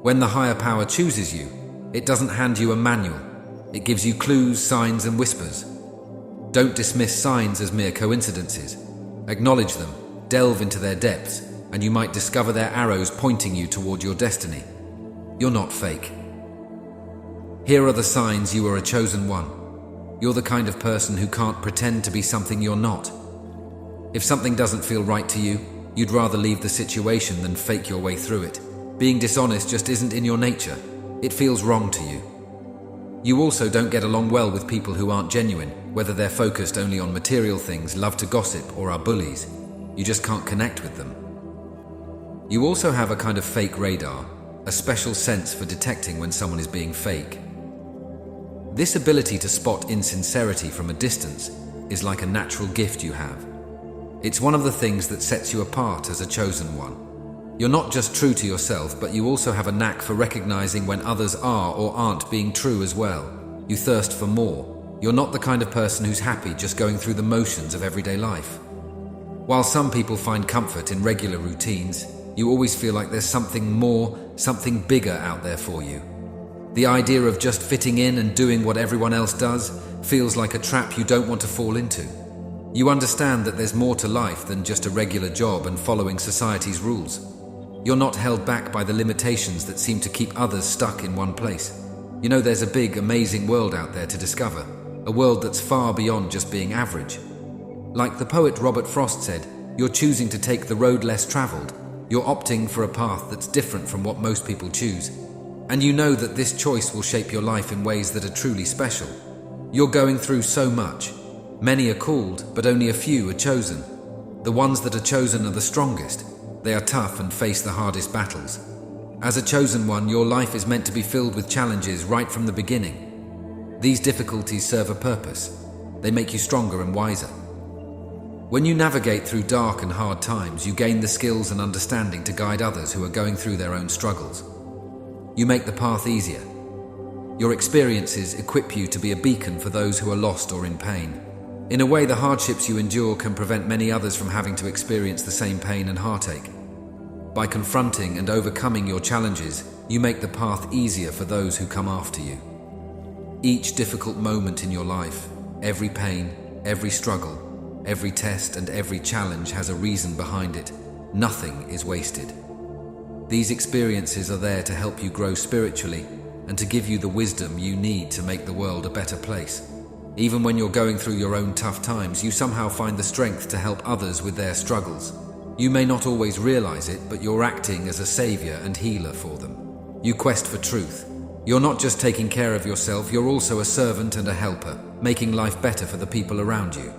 When the higher power chooses you, it doesn't hand you a manual. It gives you clues, signs, and whispers. Don't dismiss signs as mere coincidences. Acknowledge them, delve into their depths, and you might discover their arrows pointing you toward your destiny. You're not fake. Here are the signs you are a chosen one. You're the kind of person who can't pretend to be something you're not. If something doesn't feel right to you, you'd rather leave the situation than fake your way through it. Being dishonest just isn't in your nature. It feels wrong to you. You also don't get along well with people who aren't genuine, whether they're focused only on material things, love to gossip, or are bullies. You just can't connect with them. You also have a kind of fake radar, a special sense for detecting when someone is being fake. This ability to spot insincerity from a distance is like a natural gift you have. It's one of the things that sets you apart as a chosen one. You're not just true to yourself, but you also have a knack for recognizing when others are or aren't being true as well. You thirst for more. You're not the kind of person who's happy just going through the motions of everyday life. While some people find comfort in regular routines, you always feel like there's something more, something bigger out there for you. The idea of just fitting in and doing what everyone else does feels like a trap you don't want to fall into. You understand that there's more to life than just a regular job and following society's rules. You're not held back by the limitations that seem to keep others stuck in one place. You know there's a big, amazing world out there to discover, a world that's far beyond just being average. Like the poet Robert Frost said, you're choosing to take the road less traveled. You're opting for a path that's different from what most people choose. And you know that this choice will shape your life in ways that are truly special. You're going through so much. Many are called, but only a few are chosen. The ones that are chosen are the strongest. They are tough and face the hardest battles. As a chosen one, your life is meant to be filled with challenges right from the beginning. These difficulties serve a purpose. They make you stronger and wiser. When you navigate through dark and hard times, you gain the skills and understanding to guide others who are going through their own struggles. You make the path easier. Your experiences equip you to be a beacon for those who are lost or in pain. In a way, the hardships you endure can prevent many others from having to experience the same pain and heartache. By confronting and overcoming your challenges, you make the path easier for those who come after you. Each difficult moment in your life, every pain, every struggle, every test and every challenge has a reason behind it. Nothing is wasted. These experiences are there to help you grow spiritually and to give you the wisdom you need to make the world a better place. Even when you're going through your own tough times, you somehow find the strength to help others with their struggles. You may not always realize it, but you're acting as a savior and healer for them. You quest for truth. You're not just taking care of yourself, you're also a servant and a helper, making life better for the people around you.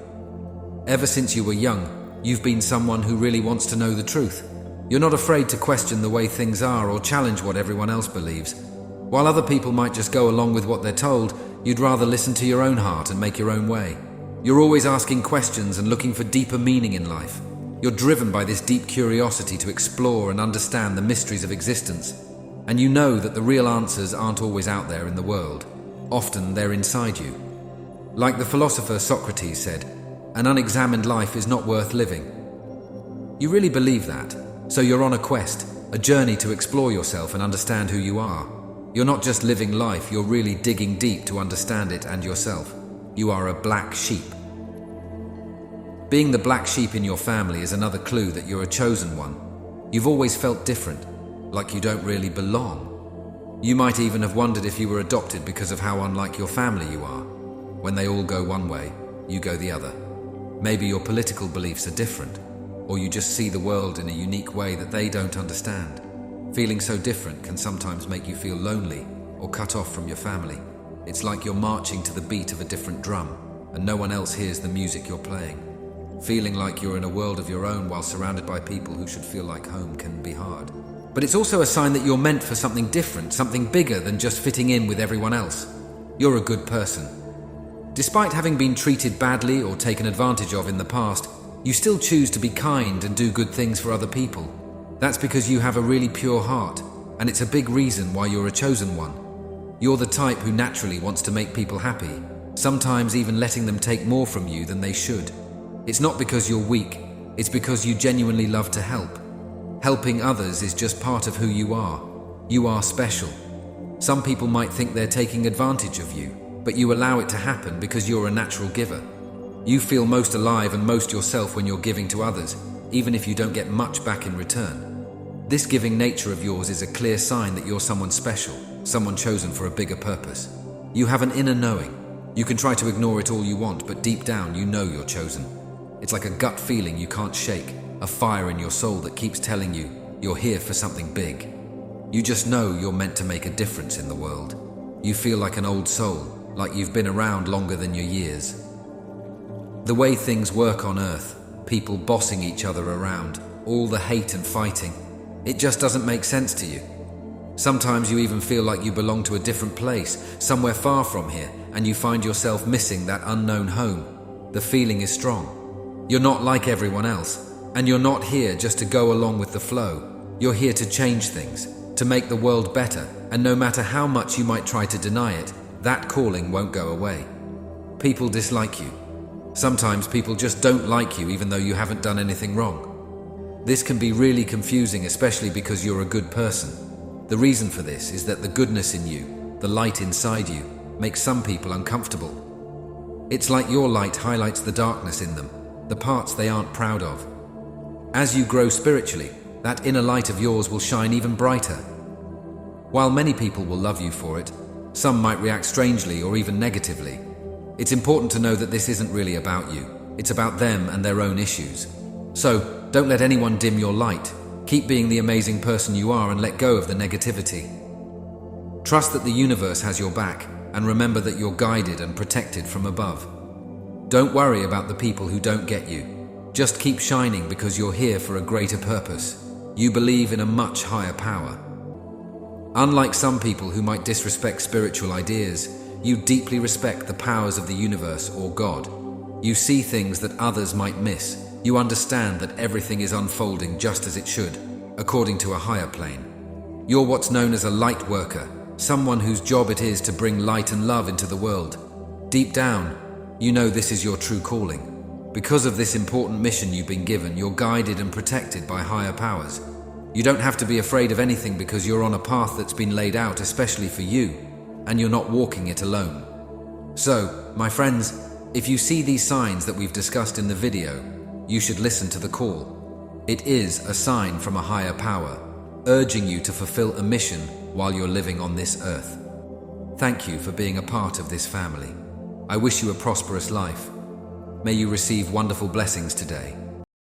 Ever since you were young, you've been someone who really wants to know the truth. You're not afraid to question the way things are or challenge what everyone else believes. While other people might just go along with what they're told, you'd rather listen to your own heart and make your own way. You're always asking questions and looking for deeper meaning in life. You're driven by this deep curiosity to explore and understand the mysteries of existence. And you know that the real answers aren't always out there in the world. Often they're inside you. Like the philosopher Socrates said, an unexamined life is not worth living. You really believe that, so you're on a quest, a journey to explore yourself and understand who you are. You're not just living life, you're really digging deep to understand it and yourself. You are a black sheep. Being the black sheep in your family is another clue that you're a chosen one. You've always felt different, like you don't really belong. You might even have wondered if you were adopted because of how unlike your family you are. When they all go one way, you go the other. Maybe your political beliefs are different, or you just see the world in a unique way that they don't understand. Feeling so different can sometimes make you feel lonely or cut off from your family. It's like you're marching to the beat of a different drum, and no one else hears the music you're playing. Feeling like you're in a world of your own while surrounded by people who should feel like home can be hard. But it's also a sign that you're meant for something different, something bigger than just fitting in with everyone else. You're a good person. Despite having been treated badly or taken advantage of in the past, you still choose to be kind and do good things for other people. That's because you have a really pure heart, and it's a big reason why you're a chosen one. You're the type who naturally wants to make people happy, sometimes even letting them take more from you than they should. It's not because you're weak, it's because you genuinely love to help. Helping others is just part of who you are. You are special. Some people might think they're taking advantage of you, but you allow it to happen because you're a natural giver. You feel most alive and most yourself when you're giving to others, even if you don't get much back in return. This giving nature of yours is a clear sign that you're someone special, someone chosen for a bigger purpose. You have an inner knowing. You can try to ignore it all you want, but deep down you know you're chosen. It's like a gut feeling you can't shake, a fire in your soul that keeps telling you you're here for something big. You just know you're meant to make a difference in the world. You feel like an old soul, like you've been around longer than your years. The way things work on Earth, people bossing each other around, all the hate and fighting, it just doesn't make sense to you. Sometimes you even feel like you belong to a different place, somewhere far from here, and you find yourself missing that unknown home. The feeling is strong. You're not like everyone else, and you're not here just to go along with the flow. You're here to change things, to make the world better, and no matter how much you might try to deny it, that calling won't go away. People dislike you. Sometimes people just don't like you even though you haven't done anything wrong. This can be really confusing, especially because you're a good person. The reason for this is that the goodness in you, the light inside you, makes some people uncomfortable. It's like your light highlights the darkness in them, the parts they aren't proud of. As you grow spiritually, that inner light of yours will shine even brighter. While many people will love you for it, some might react strangely or even negatively. It's important to know that this isn't really about you. It's about them and their own issues. So, don't let anyone dim your light. Keep being the amazing person you are and let go of the negativity. Trust that the universe has your back, and remember that you're guided and protected from above. Don't worry about the people who don't get you. Just keep shining because you're here for a greater purpose. You believe in a much higher power. Unlike some people who might disrespect spiritual ideas, you deeply respect the powers of the universe or God. You see things that others might miss. You understand that everything is unfolding just as it should, according to a higher plane. You're what's known as a light worker, someone whose job it is to bring light and love into the world. Deep down, you know this is your true calling. Because of this important mission you've been given, you're guided and protected by higher powers. You don't have to be afraid of anything because you're on a path that's been laid out especially for you, and you're not walking it alone. So, my friends, if you see these signs that we've discussed in the video, you should listen to the call. It is a sign from a higher power, urging you to fulfill a mission while you're living on this earth. Thank you for being a part of this family. I wish you a prosperous life. May you receive wonderful blessings today.